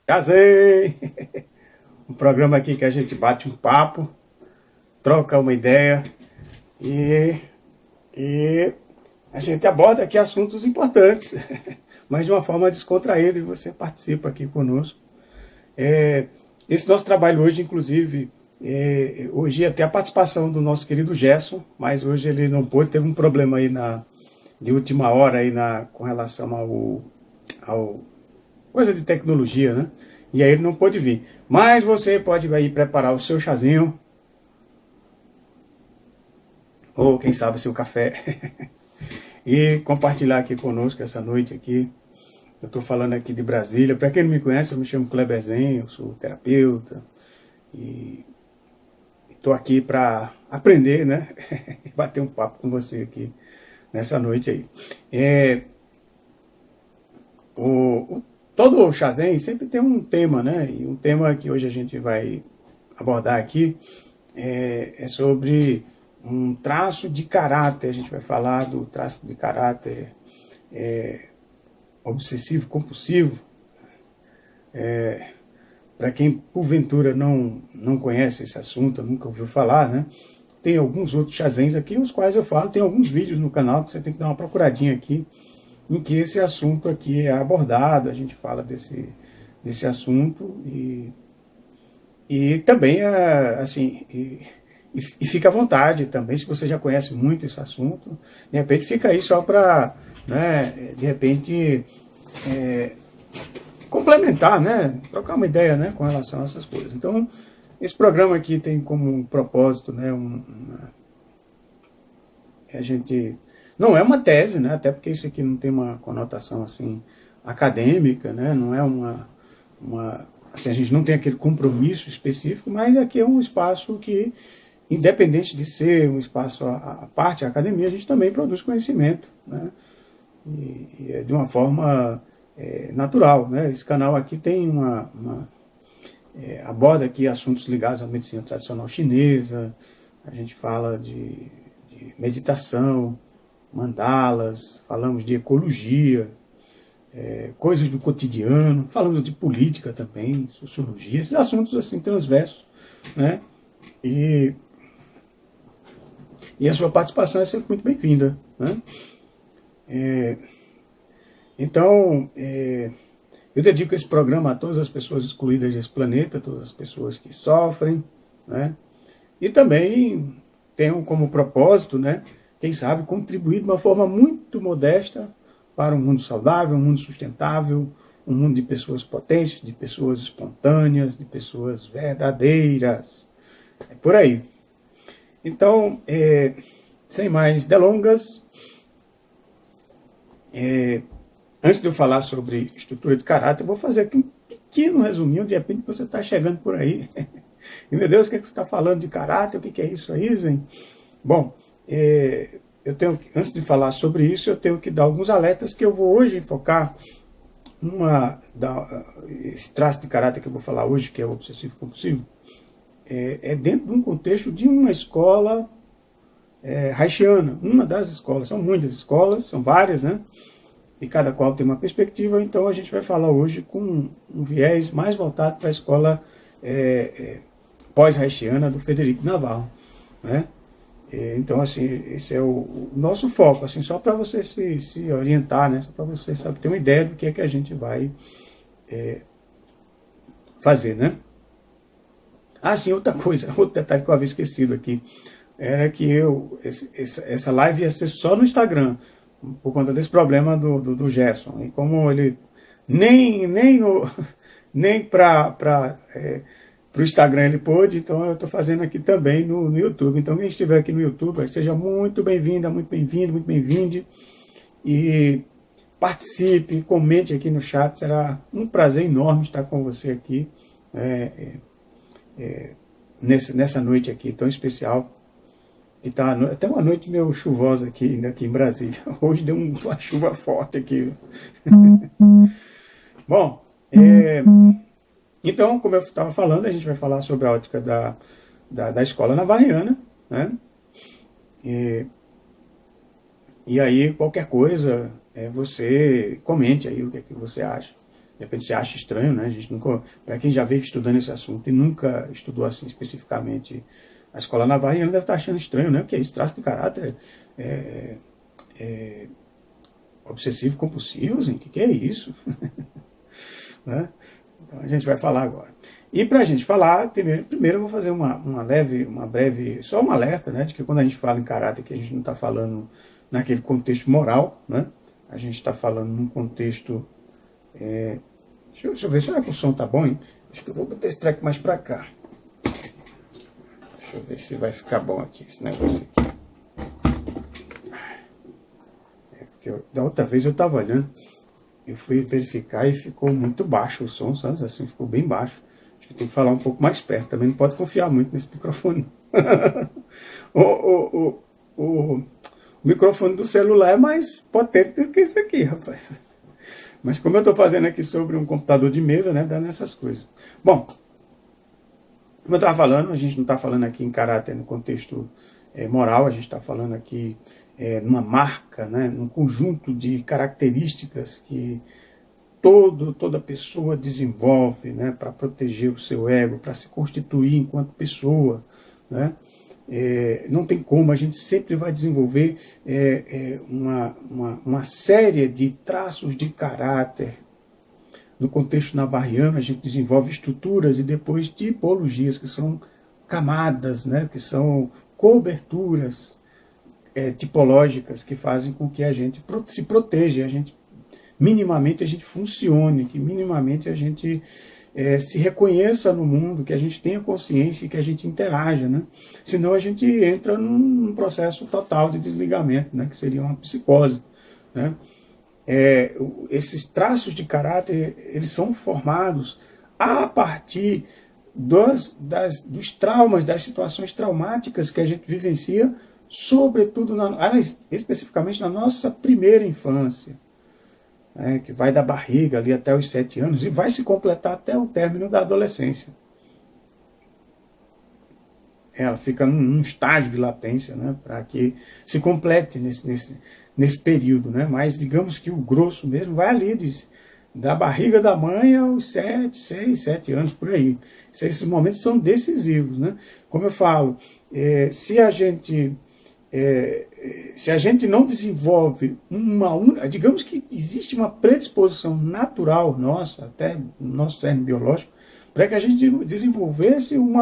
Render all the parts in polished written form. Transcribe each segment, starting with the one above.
Casei! Um programa aqui que a gente bate um papo, troca uma ideia e a gente aborda aqui assuntos importantes, mas de uma forma descontraída, e você participa aqui conosco. Esse nosso trabalho hoje, inclusive, hoje ia ter a participação do nosso querido Gerson, mas hoje ele não pôde, teve um problema aí de última hora aí com relação ao coisa de tecnologia, né? E aí ele não pôde vir. Mas você pode aí preparar o seu chazinho, ou quem sabe o seu café, e compartilhar aqui conosco essa noite aqui. Eu estou falando aqui de Brasília. Para quem não me conhece, eu me chamo Kleberzen, eu sou terapeuta e estou aqui para aprender, né? E bater um papo com você aqui nessa noite aí. Todo o Chazen sempre tem um tema, né? E um tema que hoje a gente vai abordar aqui é sobre um traço de caráter. A gente vai falar do traço de caráter obsessivo, compulsivo. Para quem porventura não conhece esse assunto, nunca ouviu falar, né? Tem alguns outros Chazens aqui, os quais eu falo, tem alguns vídeos no canal que você tem que dar uma procuradinha aqui, em que esse assunto aqui é abordado, a gente fala desse assunto e também, assim, e fica à vontade também, se você já conhece muito esse assunto, de repente fica aí só para, né, de repente, complementar, né, trocar uma ideia, né, com relação a essas coisas. Então, esse programa aqui tem como propósito, né, a gente... Não é uma tese, né? Até porque isso aqui não tem uma conotação assim acadêmica, né? Não é assim, a gente não tem aquele compromisso específico, mas aqui é um espaço que, independente de ser um espaço à parte, a academia, a gente também produz conhecimento, né? E é de uma forma natural, né? Esse canal aqui tem aborda aqui assuntos ligados à medicina tradicional chinesa, a gente fala de meditação, mandalas, falamos de ecologia, coisas do cotidiano, falamos de política também, sociologia, esses assuntos assim transversos, né? E a sua participação é sempre muito bem-vinda, né? Então, eu dedico esse programa a todas as pessoas excluídas desse planeta, todas as pessoas que sofrem, né? E também tenho como propósito, né, quem sabe, contribuir de uma forma muito modesta para um mundo saudável, um mundo sustentável, um mundo de pessoas potentes, de pessoas espontâneas, de pessoas verdadeiras. É por aí. Então, sem mais delongas, antes de eu falar sobre estrutura de caráter, eu vou fazer aqui um pequeno resuminho, de repente você está chegando por aí. E, meu Deus, o que você está falando de caráter? O que é isso aí, Zen? Bom, antes de falar sobre isso, eu tenho que dar alguns alertas que eu vou hoje focar esse traço de caráter que eu vou falar hoje, que é o obsessivo-compulsivo, dentro de um contexto de uma escola haitiana, uma das escolas, são muitas escolas, são várias, né? E cada qual tem uma perspectiva, então a gente vai falar hoje com um viés mais voltado para a escola pós-haitiana do Frederico Navarro, né? Então, assim, esse é o nosso foco, assim, só para você se orientar, né? Só para você ter uma ideia do que é que a gente vai fazer, né? Ah, sim, outra coisa, outro detalhe que eu havia esquecido aqui, era que essa live ia ser só no Instagram, por conta desse problema do Gerson. E como ele nem para o Instagram ele pôde, então eu estou fazendo aqui também no YouTube. Então quem estiver aqui no YouTube, seja muito bem-vinda, muito bem-vindo, muito bem-vinde. E participe, comente aqui no chat, será um prazer enorme estar com você aqui, nessa noite aqui tão especial. que tá até uma noite meio chuvosa aqui em Brasília. Hoje deu uma chuva forte aqui. Bom, então, como eu estava falando, a gente vai falar sobre a ótica da escola navarriana, né? E aí, qualquer coisa, você comente aí o que é que você acha. De repente você acha estranho, né? A gente nunca, para quem já veio estudando esse assunto e nunca estudou assim especificamente a escola navarriana, deve estar achando estranho, né? Porque é isso, traço de caráter obsessivo-compulsivos, o que é isso? Né? Então a gente vai falar agora. E para a gente falar, primeiro eu vou fazer uma breve, só um alerta, né? De que quando a gente fala em caráter, que a gente não está falando naquele contexto moral, né? A gente está falando num contexto... deixa eu ver, será que o som tá bom, hein? Acho que eu vou botar esse treco mais para cá. Deixa eu ver se vai ficar bom aqui, esse negócio aqui. Porque da outra vez eu estava olhando, eu fui verificar e ficou muito baixo o som, sabe? Assim, ficou bem baixo. Acho que tem que falar um pouco mais perto, também não pode confiar muito nesse microfone. O microfone do celular é mais potente do que isso aqui, rapaz. Mas como eu estou fazendo aqui sobre um computador de mesa, né, dá nessas coisas. Bom, como eu estava falando, a gente não está falando aqui em caráter no contexto moral, a gente está falando aqui numa marca, né, num conjunto de características que toda pessoa desenvolve, né, para proteger o seu ego, para se constituir enquanto pessoa, né? Não tem como, a gente sempre vai desenvolver uma série de traços de caráter. No contexto navarriano, a gente desenvolve estruturas e depois tipologias, que são camadas, né, que são coberturas tipológicas que fazem com que a gente se proteja, minimamente a gente funcione, que minimamente a gente se reconheça no mundo, que a gente tenha consciência e que a gente interaja, né? Senão a gente entra num processo total de desligamento, né? Que seria uma psicose, né? Esses traços de caráter, eles são formados a partir dos traumas, das situações traumáticas que a gente vivencia, sobretudo, especificamente na nossa primeira infância, que vai da barriga ali até os 7 anos e vai se completar até o término da adolescência. Ela fica num estágio de latência, né, para que se complete nesse período, né? Mas digamos que o grosso mesmo vai ali da barriga da mãe aos 7 anos, por aí. Esses momentos são decisivos, né? Como eu falo, se a gente não desenvolve digamos que existe uma predisposição natural nossa, até no nosso cerne biológico, para que a gente desenvolvesse um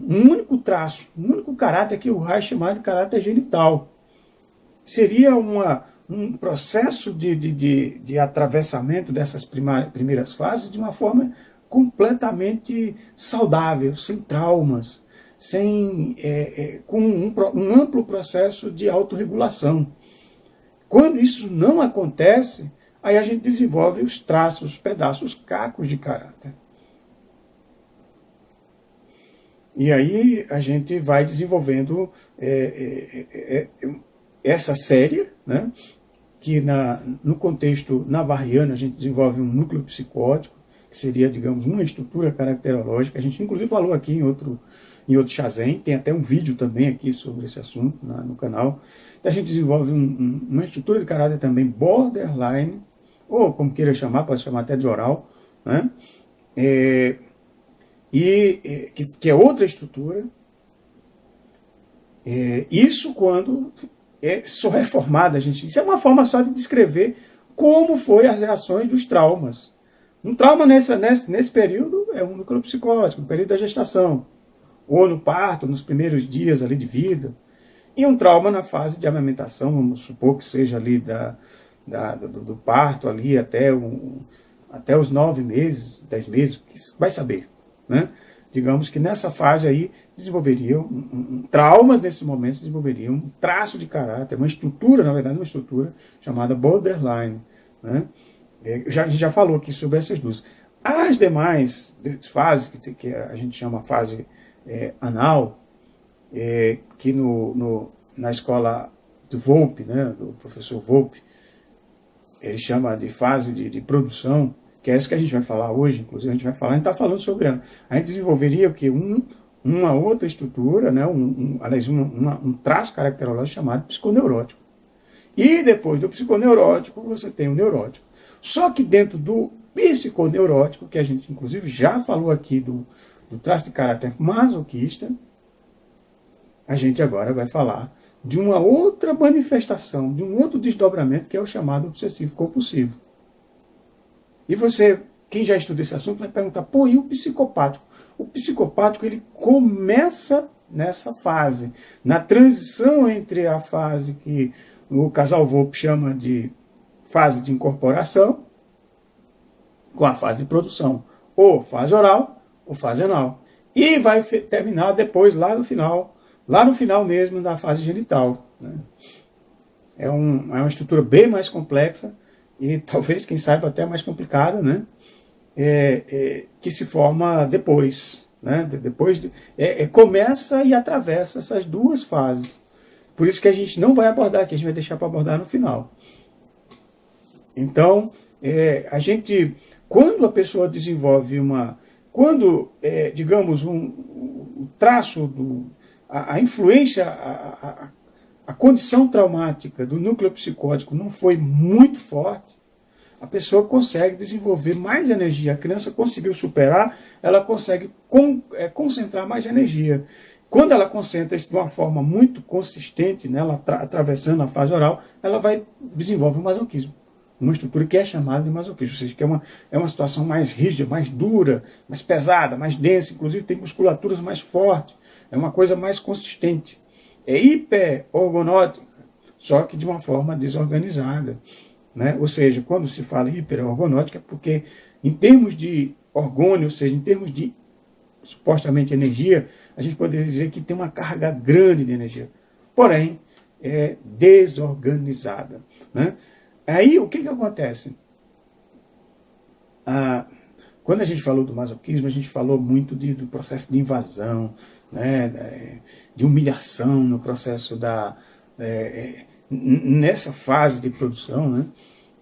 único traço, um único caráter que o Reich chamava de caráter genital. Seria um processo de atravessamento dessas primeiras fases de uma forma completamente saudável, sem traumas, com um amplo processo de autorregulação. Quando isso não acontece, aí a gente desenvolve os traços, os pedaços, os cacos de caráter. E aí a gente vai desenvolvendo essa série, né, que no contexto navarriano a gente desenvolve um núcleo psicótico, que seria, digamos, uma estrutura caracterológica. A gente inclusive falou aqui em outro Shazen, tem até um vídeo também aqui sobre esse assunto no canal. Então a gente desenvolve uma estrutura de caráter também borderline, ou como queira chamar, pode chamar até de oral, né? Que é outra estrutura. Isso quando só é formada, gente. Isso é uma forma só de descrever como foi as reações dos traumas. Um trauma nesse período é um núcleo psicótico, no período da gestação, ou no parto, nos primeiros dias ali de vida. E um trauma na fase de amamentação, vamos supor que seja ali do parto ali até os 9 meses, 10 meses, vai saber, né? Digamos que nessa fase aí desenvolveriam traumas, nesses momentos desenvolveriam um traço de caráter, uma estrutura, na verdade uma estrutura chamada borderline, né? A gente já falou aqui sobre essas duas. As demais fases, que a gente chama fase anal, que na escola do Volpe, né, do professor Volpe, ele chama de fase de produção, que é isso que a gente vai falar hoje, inclusive a gente está falando sobre ela. A gente desenvolveria o que? Uma outra estrutura, né, aliás, um traço caracterológico chamado psiconeurótico. E depois do psiconeurótico, você tem o neurótico. Só que dentro do psiconeurótico, que a gente inclusive já falou aqui do traço de caráter masoquista, a gente agora vai falar de uma outra manifestação, de um outro desdobramento, que é o chamado obsessivo compulsivo. E você, quem já estuda esse assunto, vai perguntar, pô, e o psicopático? O psicopático, ele começa nessa fase, na transição entre a fase que o casal Volpe chama de fase de incorporação, com a fase de produção, ou fase oral, ou fase anal. E vai terminar depois, lá no final mesmo, da fase genital. Né? É uma estrutura bem mais complexa, e talvez, quem saiba, até mais complicada, né? Que se forma depois. Né? Começa e atravessa essas duas fases. Por isso que a gente não vai abordar aqui, a gente vai deixar para abordar no final. Então, quando a pessoa desenvolve digamos, o traço, a influência, a condição traumática do núcleo psicótico não foi muito forte, a pessoa consegue desenvolver mais energia. A criança conseguiu superar, ela consegue concentrar mais energia. Quando ela concentra isso de uma forma muito consistente, né, ela atravessando a fase oral, ela vai desenvolver o masoquismo. Uma estrutura que é chamada de masoquismo, ou seja, que é uma situação mais rígida, mais dura, mais pesada, mais densa, inclusive tem musculaturas mais fortes, é uma coisa mais consistente. É hiperorgonótica, só que de uma forma desorganizada. Né? Ou seja, quando se fala hiperorgonótica, é porque em termos de orgônio, ou seja, em termos de supostamente energia, a gente poderia dizer que tem uma carga grande de energia, porém é desorganizada. Né? Aí o que acontece? Quando a gente falou do masoquismo, a gente falou muito do processo de invasão, né, de humilhação no processo nessa fase de produção. Né?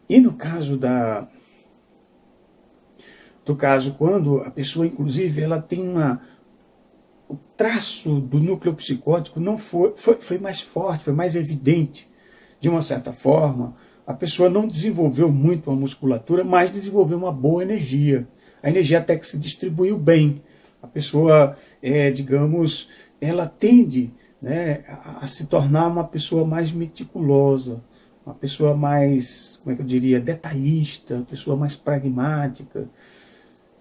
E no caso quando a pessoa, inclusive, ela tem o traço do núcleo psicótico não foi mais forte, foi mais evidente. De uma certa forma, a pessoa não desenvolveu muito a musculatura, mas desenvolveu uma boa energia. A energia até que se distribuiu bem. A pessoa, digamos, ela tende, né, a se tornar uma pessoa mais meticulosa, uma pessoa mais, como é que eu diria, detalhista, uma pessoa mais pragmática.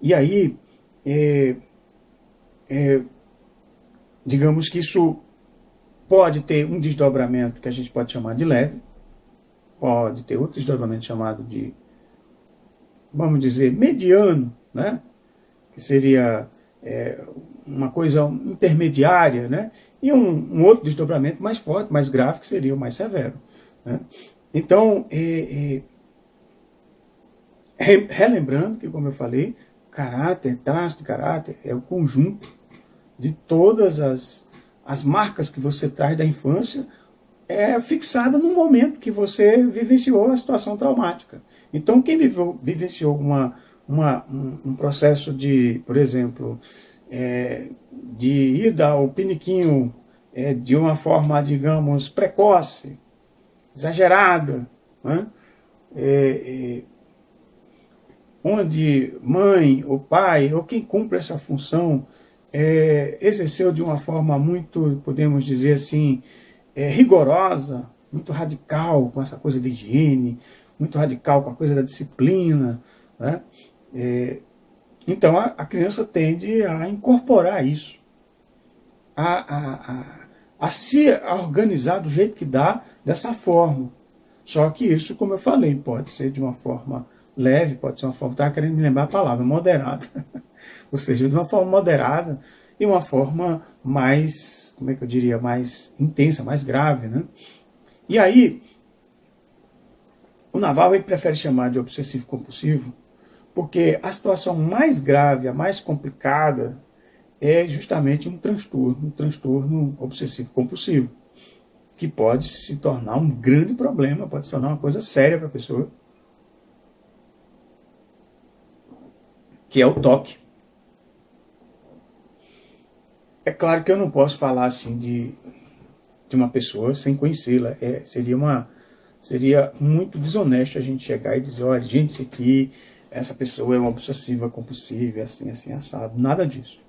E aí, digamos que isso pode ter um desdobramento que a gente pode chamar de leve, pode ter outro desdobramento chamado de, vamos dizer, mediano, né? Que seria uma coisa intermediária, né? E um outro desdobramento mais forte, mais grave, que seria o mais severo. Né? Então, relembrando que, como eu falei, caráter, traço de caráter é o conjunto de todas as marcas que você traz da infância, fixada no momento que você vivenciou a situação traumática. Então, quem vivenciou um processo de, por exemplo, de ir ao piniquinho de uma forma, digamos, precoce, exagerada, né? Onde mãe ou pai, ou quem cumpre essa função, exerceu de uma forma muito, podemos dizer assim, rigorosa, muito radical com essa coisa de higiene, muito radical com a coisa da disciplina. Né? Então a criança tende a incorporar isso, a se organizar do jeito que dá, dessa forma. Só que isso, como eu falei, pode ser de uma forma leve, pode ser uma forma, estava querendo me lembrar a palavra, moderada. Ou seja, de uma forma moderada e uma forma mais, como é que eu diria, mais intensa, mais grave. Né? E aí, o Naval ele prefere chamar de obsessivo-compulsivo porque a situação mais grave, a mais complicada, é justamente um transtorno obsessivo compulsivo, que pode se tornar um grande problema, pode se tornar uma coisa séria para a pessoa, que é o toque. É claro que eu não posso falar assim de uma pessoa sem conhecê-la. Seria muito desonesto a gente chegar e dizer, olha, gente, isso aqui, essa pessoa é uma obsessiva compulsiva, assim, assim, assado. Nada disso.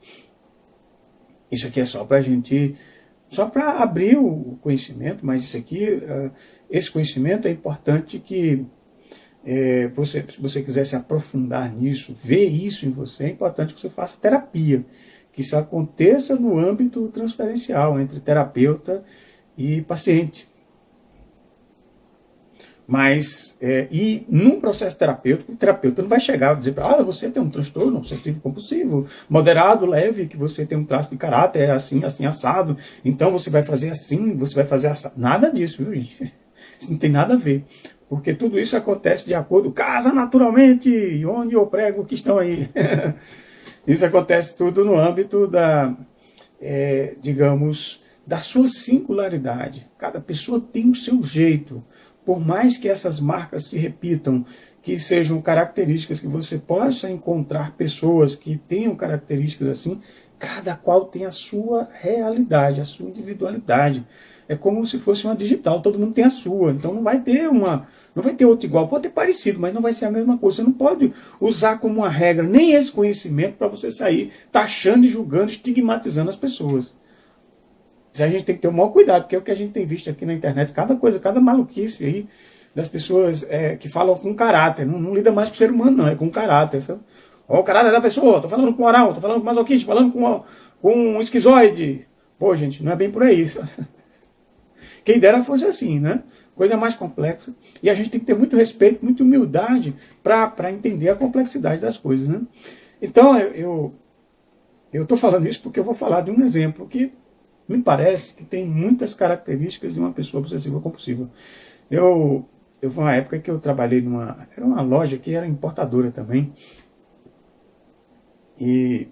Isso aqui é só para a gente, só para abrir o conhecimento, mas isso aqui, esse conhecimento é importante que se você quiser se aprofundar nisso, ver isso em você, é importante que você faça terapia, que isso aconteça no âmbito transferencial, entre terapeuta e paciente. Mas, e num processo terapêutico, o terapeuta não vai chegar e dizer, você tem um transtorno obsessivo compulsivo, moderado, leve, que você tem um traço de caráter, assim, assim, assado, então você vai fazer assim, você vai fazer assado. Nada disso, viu, gente? Isso não tem nada a ver. Porque tudo isso acontece de acordo, casa naturalmente, onde eu prego que estão aí. Isso acontece tudo no âmbito digamos, da sua singularidade. Cada pessoa tem o seu jeito. Por mais que essas marcas se repitam, que sejam características que você possa encontrar pessoas que tenham características assim, cada qual tem a sua realidade, a sua individualidade. É como se fosse uma digital, todo mundo tem a sua, então não vai ter outro igual, pode ter parecido, mas não vai ser a mesma coisa. Você não pode usar como uma regra nem esse conhecimento para você sair taxando e julgando, estigmatizando as pessoas. A gente tem que ter o maior cuidado, porque é o que a gente tem visto aqui na internet, cada coisa, cada maluquice aí, das pessoas que falam com caráter, não lida mais com o ser humano não, é com caráter. Ó, o caráter da pessoa, tô falando com oral, tô falando com masoquista, falando com um esquizoide. Pô, gente, não é bem por aí. Quem dera fosse assim, né? Coisa mais complexa. E a gente tem que ter muito respeito, muita humildade para entender a complexidade das coisas, né? Então, eu tô falando isso porque eu vou falar de um exemplo que me parece que tem muitas características de uma pessoa obsessiva compulsiva. Foi uma época que eu trabalhei era uma loja que era importadora também. E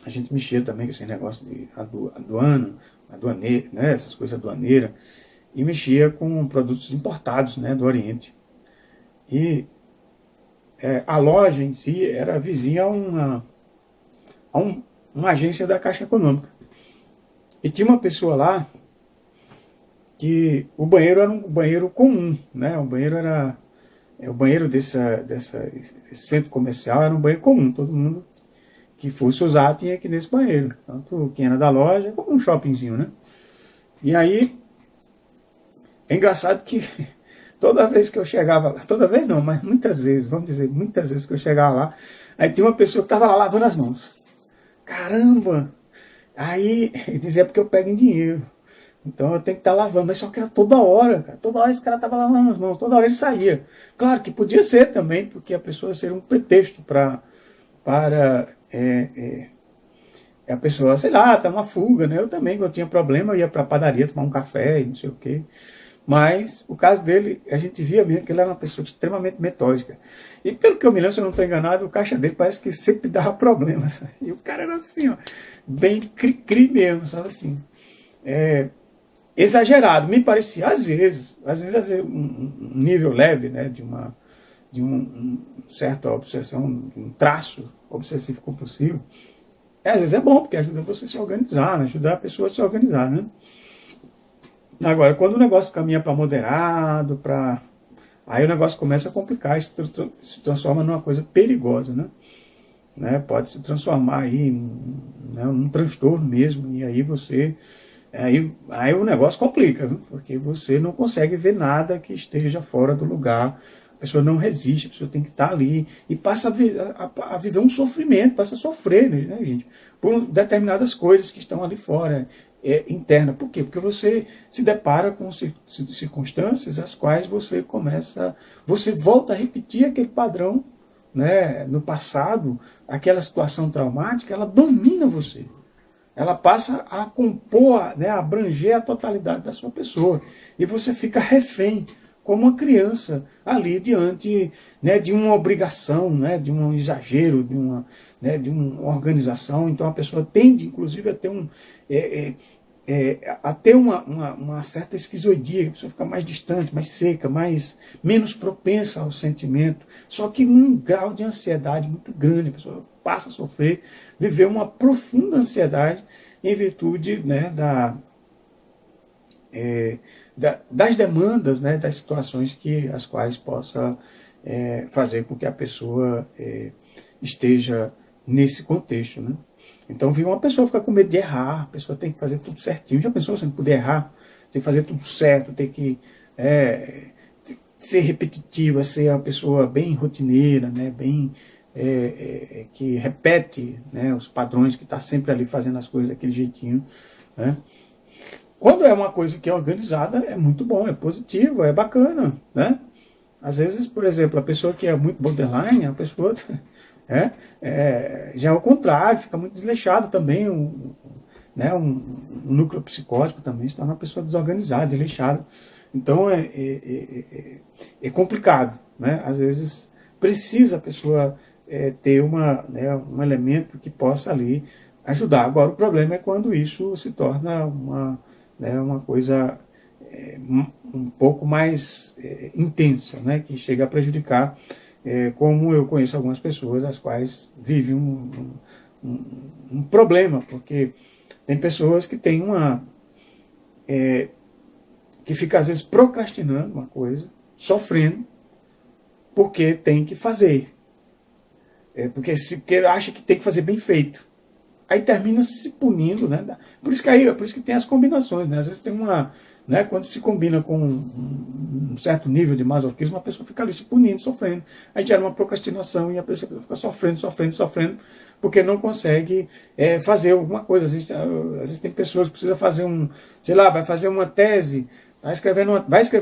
a gente mexia também com esse negócio de aduaneira, né, essas coisas aduaneiras, e mexia com produtos importados, né, do Oriente. E a loja em si era vizinha a uma agência da Caixa Econômica. E tinha uma pessoa lá que o banheiro era um banheiro comum, né? O banheiro desse centro comercial era um banheiro comum, todo mundo que fosse usar tinha que ir nesse banheiro. Tanto quem era da loja, como um shoppingzinho, né? E aí, é engraçado que toda vez que eu chegava lá, toda vez não, mas muitas vezes, vamos dizer, muitas vezes que eu chegava lá, aí tinha uma pessoa que estava lá lavando as mãos. Caramba! Aí ele dizia, porque eu pego em dinheiro. Então eu tenho que estar lavando. Mas só que era toda hora, cara. Toda hora esse cara estava lavando as mãos, toda hora ele saía. Claro que podia ser também, porque a pessoa seria um pretexto para a pessoa, sei lá, tá uma fuga, né? Eu também, quando eu tinha problema, eu ia para a padaria tomar um café e não sei o quê. Mas o caso dele, a gente via mesmo que ele era uma pessoa extremamente metódica. E pelo que eu me lembro, se eu não estou enganado, o caixa dele parece que sempre dava problemas. E o cara era assim, ó, bem cri-cri mesmo, sabe assim. Exagerado, me parecia, às vezes um nível leve, né, de uma certa obsessão, um traço obsessivo compulsivo. Às vezes é bom, porque ajuda você a se organizar, né, ajuda a pessoa a se organizar, né. Agora, quando o negócio caminha para moderado, aí o negócio começa a complicar e se transforma numa coisa perigosa, né? Pode se transformar aí num transtorno mesmo, e aí aí o negócio complica, viu? Porque você não consegue ver nada que esteja fora do lugar, a pessoa não resiste, a pessoa tem que estar ali, e passa a viver um sofrimento, passa a sofrer, né, gente, por determinadas coisas que estão ali fora, interna. Por quê? Porque você se depara com circunstâncias as quais você volta a repetir aquele padrão, né, no passado, aquela situação traumática, ela domina você. Ela passa a compor, né, a abranger a totalidade da sua pessoa. E você fica refém. como uma criança ali diante, né, de uma obrigação, né, de um exagero, de uma organização. Então a pessoa tende, inclusive, a ter uma certa esquizoidia, a pessoa fica mais distante, mais seca, menos propensa ao sentimento, só que num grau de ansiedade muito grande. A pessoa passa a sofrer, viver uma profunda ansiedade em virtude, né, das demandas, né, das situações as quais possa fazer com que a pessoa esteja nesse contexto, né? Então, uma pessoa fica com medo de errar, a pessoa tem que fazer tudo certinho. Já pensou, você não puder errar, tem que fazer tudo certo, tem que ser repetitiva, ser uma pessoa bem rotineira, né, bem que repete, né, os padrões, que está sempre ali fazendo as coisas daquele jeitinho, né? Quando é uma coisa que é organizada, é muito bom, é positivo, é bacana, né? Às vezes, por exemplo, a pessoa que é muito borderline, a pessoa já é o contrário, fica muito desleixada também, né, um núcleo psicótico também se torna uma pessoa desorganizada, desleixada. Então é complicado, né? Às vezes precisa a pessoa ter um elemento que possa ali ajudar. Agora o problema é quando isso se torna uma coisa um pouco mais intensa, né, que chega a prejudicar, como eu conheço algumas pessoas as quais vivem um problema, porque tem pessoas que têm que fica às vezes procrastinando uma coisa, sofrendo, porque tem que fazer, porque acha que tem que fazer bem feito. Aí termina se punindo, né? Por isso que tem as combinações, né? Às vezes tem né, quando se combina com um certo nível de masoquismo, a pessoa fica ali se punindo, sofrendo. Aí gera uma procrastinação e a pessoa fica sofrendo, porque não consegue fazer alguma coisa. Às vezes tem pessoas que precisam fazer vai fazer uma tese, vai escrever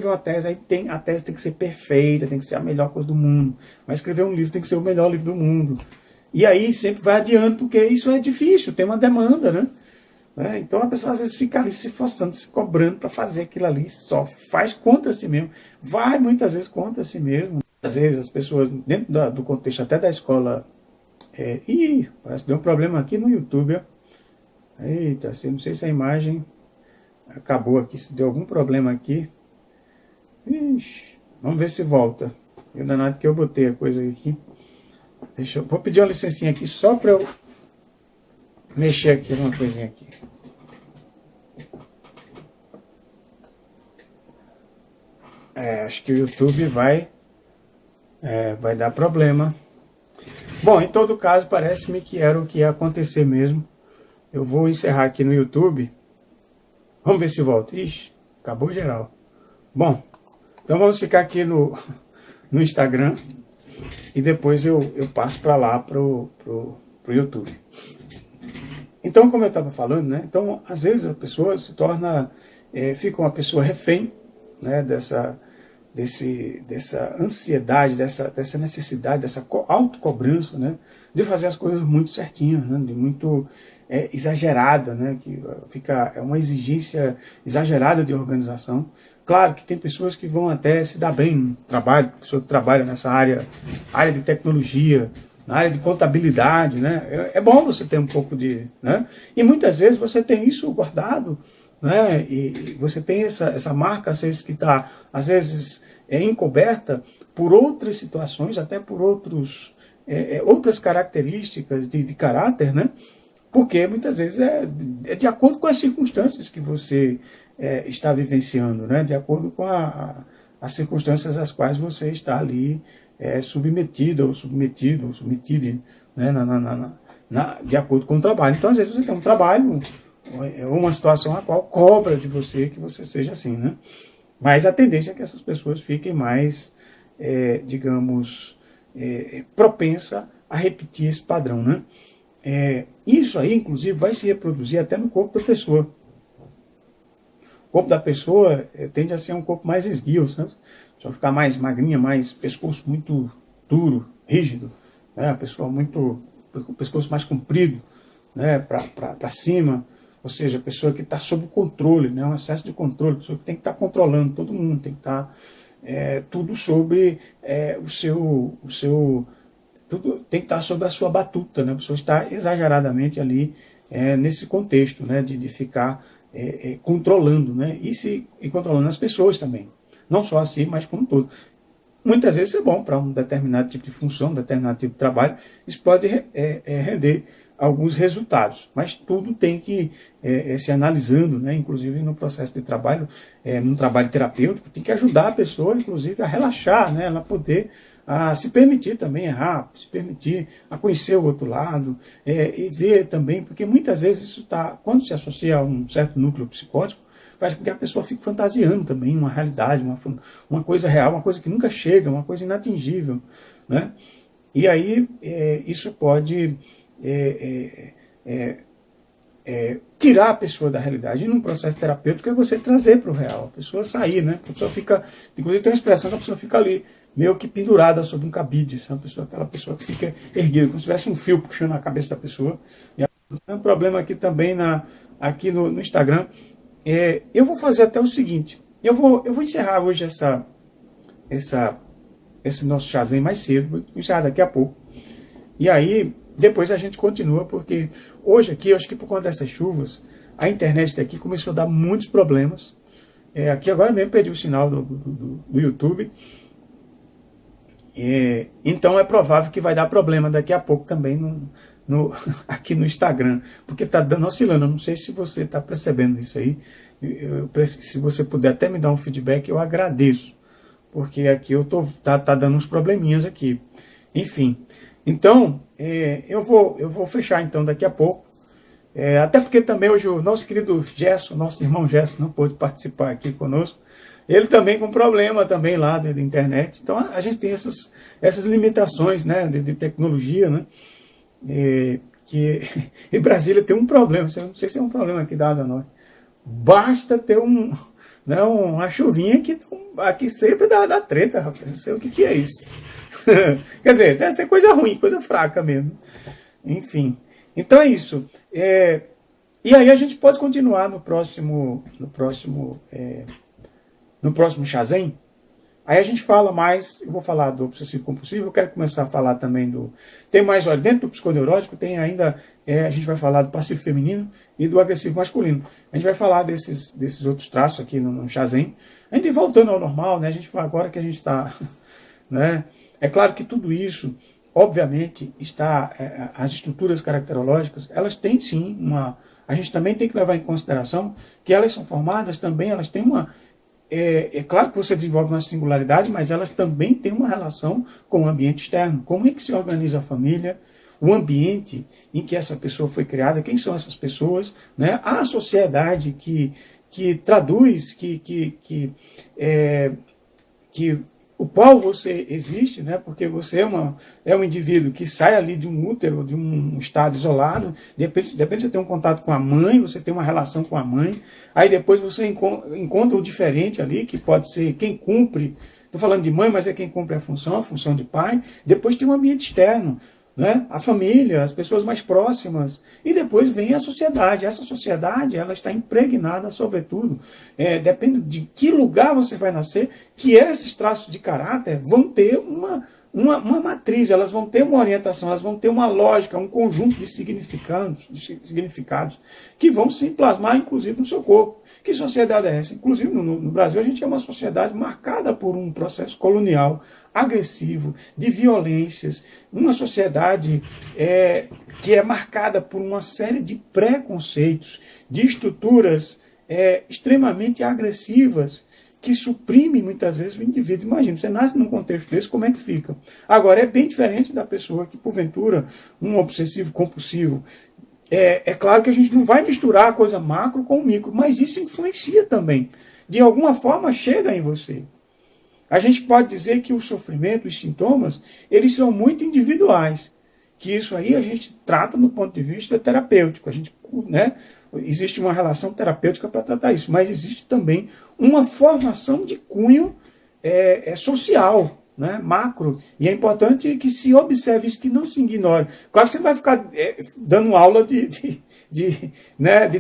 uma tese, a tese tem que ser perfeita, tem que ser a melhor coisa do mundo. Vai escrever um livro, tem que ser o melhor livro do mundo. E aí sempre vai adiante, porque isso é difícil, tem uma demanda, né? Então a pessoa às vezes fica ali se forçando, se cobrando para fazer aquilo ali, sofre, faz contra si mesmo, vai muitas vezes contra si mesmo. Às vezes as pessoas, dentro do contexto até da escola, parece que deu um problema aqui no YouTube, ó. Eita, não sei se a imagem acabou aqui, se deu algum problema aqui. Ixi, vamos ver se volta. Eu danado que eu botei a coisa aqui. Vou pedir uma licencinha aqui só para eu mexer aqui numa coisinha aqui. Acho que o YouTube vai dar problema. Bom, em todo caso, parece-me que era o que ia acontecer mesmo. Eu vou encerrar aqui no YouTube. Vamos ver se volta. Ixi, acabou geral. Bom, então vamos ficar aqui no Instagram. E depois eu passo para lá, pro YouTube. Então, como eu estava falando, né? Então, às vezes a pessoa se torna, fica uma pessoa refém, né, dessa ansiedade, dessa necessidade, dessa autocobrança, né, de fazer as coisas muito certinho, né, de muito exagerada, né, que é uma exigência exagerada de organização. Claro que tem pessoas que vão até se dar bem no trabalho, pessoa que trabalha nessa área de tecnologia, na área de contabilidade, né? É bom você ter um pouco né? E muitas vezes você tem isso guardado, né? E você tem essa marca, às vezes, que está, às vezes, encoberta por outras situações, até por outras características de caráter, né? Porque muitas vezes é de acordo com as circunstâncias que você está vivenciando, né? De acordo com as circunstâncias às quais você está ali submetida ou submetido ou submetida, né? De acordo com o trabalho. Então, às vezes, você tem um trabalho ou uma situação a qual cobra de você que você seja assim, né? Mas a tendência é que essas pessoas fiquem mais, digamos, propensa a repetir esse padrão, né? Isso aí, inclusive, vai se reproduzir até no corpo da pessoa. O corpo da pessoa tende a ser um corpo mais esguio, sabe? Só ficar mais magrinha, mais pescoço muito duro, rígido, né? A pessoa com o pescoço mais comprido, né? Para cima, ou seja, a pessoa que está sob controle, né? Um excesso de controle, a pessoa que tem que estar controlando todo mundo, tem que estar tudo sobre tudo tem que estar sobre a sua batuta, né? A pessoa está exageradamente ali nesse contexto, né? De ficar controlando, né? E controlando as pessoas também. Não só a si, mas como um todo. Muitas vezes é bom para um determinado tipo de função, um determinado tipo de trabalho, isso pode render alguns resultados, mas tudo tem que se analisando, né? Inclusive no processo de trabalho, num trabalho terapêutico, tem que ajudar a pessoa, inclusive, a relaxar, né? Ela poder se permitir também errar, se permitir a conhecer o outro lado, e ver também, porque muitas vezes isso está, quando se associa a um certo núcleo psicótico, faz com que a pessoa fique fantasiando também uma realidade, uma coisa real, uma coisa que nunca chega, uma coisa inatingível, né? E aí isso pode tirar a pessoa da realidade. E num processo terapêutico é você trazer para o real, a pessoa sair, né? A pessoa fica, inclusive tem uma expressão que a pessoa fica ali, meio que pendurada sobre um cabide, sabe? Aquela pessoa que fica erguida, como se tivesse um fio puxando a cabeça da pessoa. E tem um problema aqui também aqui no Instagram. Eu vou fazer até o seguinte, eu vou encerrar hoje esse nosso chazinho mais cedo, vou encerrar daqui a pouco. E aí, depois a gente continua, porque hoje aqui, eu acho que por conta dessas chuvas, a internet daqui começou a dar muitos problemas. Aqui agora mesmo perdi o sinal do YouTube. Então é provável que vai dar problema daqui a pouco também aqui no Instagram, porque está dando oscilando. Eu não sei se você está percebendo isso aí. Se você puder até me dar um feedback, eu agradeço, porque aqui tá dando uns probleminhas aqui. Enfim, então eu vou fechar então daqui a pouco. Até porque também hoje o nosso querido Gerson, nosso irmão Gerson, não pôde participar aqui conosco. Ele também com problema também lá da internet. Então a gente tem essas limitações, né, de tecnologia, né? E Brasília tem um problema, não sei se é um problema aqui da Asa Norte. Basta ter uma chuvinha que aqui sempre dá treta, rapaz. Não sei o que é isso. Quer dizer, deve ser coisa ruim, coisa fraca mesmo. Enfim. Então é isso. E aí a gente pode continuar no próximo Shazam. Aí a gente fala mais, eu vou falar do obsessivo compulsivo, eu quero começar a falar também tem mais, olha, dentro do psiconeurótico tem ainda, a gente vai falar do passivo feminino e do agressivo masculino. A gente vai falar desses outros traços aqui no Shazam. A gente voltando ao normal, né? A gente fala agora que a gente está, né? É claro que tudo isso, obviamente, as estruturas caracterológicas, elas têm sim a gente também tem que levar em consideração que elas são formadas também, elas têm é claro que você desenvolve uma singularidade, mas elas também têm uma relação com o ambiente externo. Como é que se organiza a família, o ambiente em que essa pessoa foi criada, quem são essas pessoas, né? A sociedade que traduz, o qual você existe, né? Porque você é um indivíduo que sai ali de um útero, de um estado isolado, de repente você tem um contato com a mãe, você tem uma relação com a mãe, aí depois você encontra o diferente ali, que pode ser quem cumpre, estou falando de mãe, mas é quem cumpre a função de pai, depois tem um ambiente externo, né? A família, as pessoas mais próximas, e depois vem a sociedade. Essa sociedade ela está impregnada, sobretudo, depende de que lugar você vai nascer, que esses traços de caráter vão ter uma matriz, elas vão ter uma orientação, elas vão ter uma lógica, um conjunto de significados que vão se plasmar, inclusive, no seu corpo. Que sociedade é essa? Inclusive, no Brasil, a gente é uma sociedade marcada por um processo colonial, agressivo, de violências, uma sociedade que é marcada por uma série de preconceitos, de estruturas extremamente agressivas, que suprime muitas vezes o indivíduo. Imagina, você nasce num contexto desse, como é que fica? Agora, é bem diferente da pessoa que, porventura, um obsessivo compulsivo. É claro que a gente não vai misturar a coisa macro com o micro, mas isso influencia também. De alguma forma, chega em você. A gente pode dizer que o sofrimento, os sintomas, eles são muito individuais. Que isso aí a gente trata do ponto de vista terapêutico. A gente, né, existe uma relação terapêutica para tratar isso, mas existe também uma formação de cunho social, né, macro, e é importante que se observe isso, que não se ignore. Claro que você vai ficar dando aula de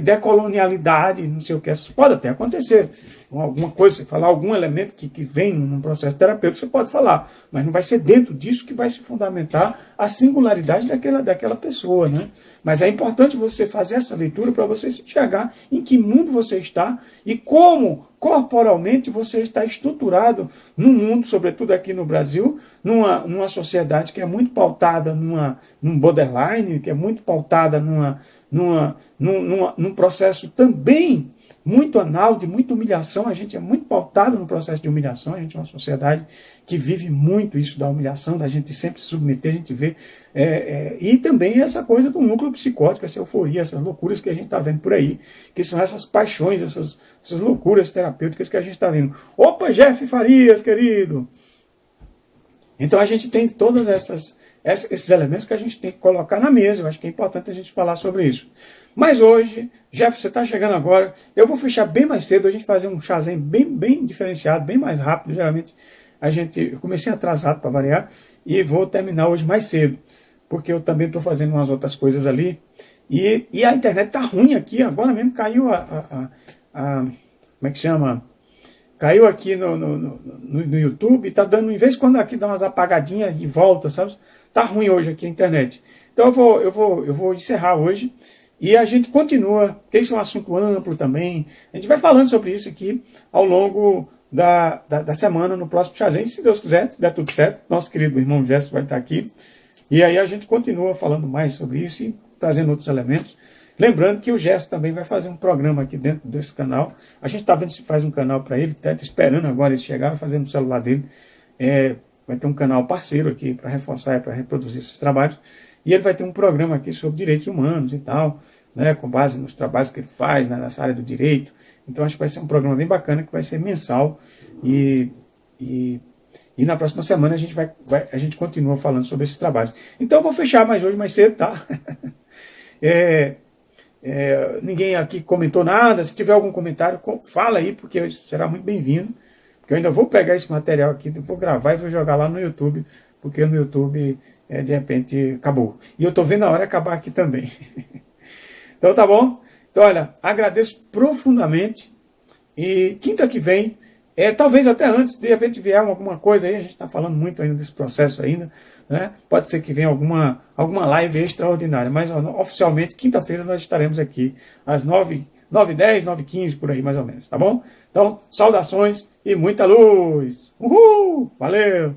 decolonialidade, não sei o que, isso pode até acontecer. alguma coisa, você falar algum elemento que vem num processo terapêutico, você pode falar, mas não vai ser dentro disso que vai se fundamentar a singularidade daquela pessoa, né? Mas é importante você fazer essa leitura para você se enxergar em que mundo você está e como corporalmente você está estruturado no mundo, sobretudo aqui no Brasil, numa sociedade que é muito pautada num borderline, que é muito pautada num processo também muito anal, de muita humilhação. A gente é muito pautado no processo de humilhação, a gente é uma sociedade que vive muito isso da humilhação, da gente sempre se submeter, a gente vê, e também essa coisa do núcleo psicótico, essa euforia, essas loucuras que a gente está vendo por aí, que são essas paixões, essas loucuras terapêuticas que a gente está vendo. Opa, Jeff Farias, querido! Então a gente tem todos esses elementos que a gente tem que colocar na mesa. Eu acho que é importante a gente falar sobre isso. Mas hoje, Jeff, você está chegando agora, eu vou fechar bem mais cedo, a gente fazer um chazinho bem diferenciado, bem mais rápido. Geralmente eu comecei atrasado para variar e vou terminar hoje mais cedo, porque eu também estou fazendo umas outras coisas ali. E a internet está ruim aqui, agora mesmo caiu como é que chama? Caiu aqui no YouTube, está dando, em vez de quando aqui dá umas apagadinhas de volta, sabe? Tá ruim hoje aqui a internet. Então eu vou encerrar hoje e a gente continua, porque isso é um assunto amplo também. A gente vai falando sobre isso aqui ao longo da semana, no próximo chazinho, se Deus quiser, se der tudo certo. Nosso querido irmão Gesto vai estar aqui. E aí a gente continua falando mais sobre isso e trazendo outros elementos. Lembrando que o Gesto também vai fazer um programa aqui dentro desse canal. A gente está vendo se faz um canal para ele, está esperando agora ele chegar, vai fazer no celular dele. Vai ter um canal parceiro aqui para reforçar, para reproduzir esses trabalhos. E ele vai ter um programa aqui sobre direitos humanos e tal, né, com base nos trabalhos que ele faz, né, nessa área do direito. Então acho que vai ser um programa bem bacana, que vai ser mensal. E na próxima semana a gente continua falando sobre esses trabalhos. Então eu vou fechar mais hoje, mais cedo, tá? Ninguém aqui comentou nada. Se tiver algum comentário, fala aí, porque será muito bem-vindo. Porque eu ainda vou pegar esse material aqui, vou gravar e vou jogar lá no YouTube, porque no YouTube, de repente, acabou. E eu estou vendo a hora acabar aqui também. Então tá bom? Então olha, agradeço profundamente. E quinta que vem, talvez até antes, de repente vier alguma coisa aí, a gente está falando muito ainda desse processo ainda, né? Pode ser que venha alguma live extraordinária, mas oficialmente, quinta-feira nós estaremos aqui às 9h10, 9h15, por aí mais ou menos, tá bom? Então, saudações e muita luz! Uhul! Valeu!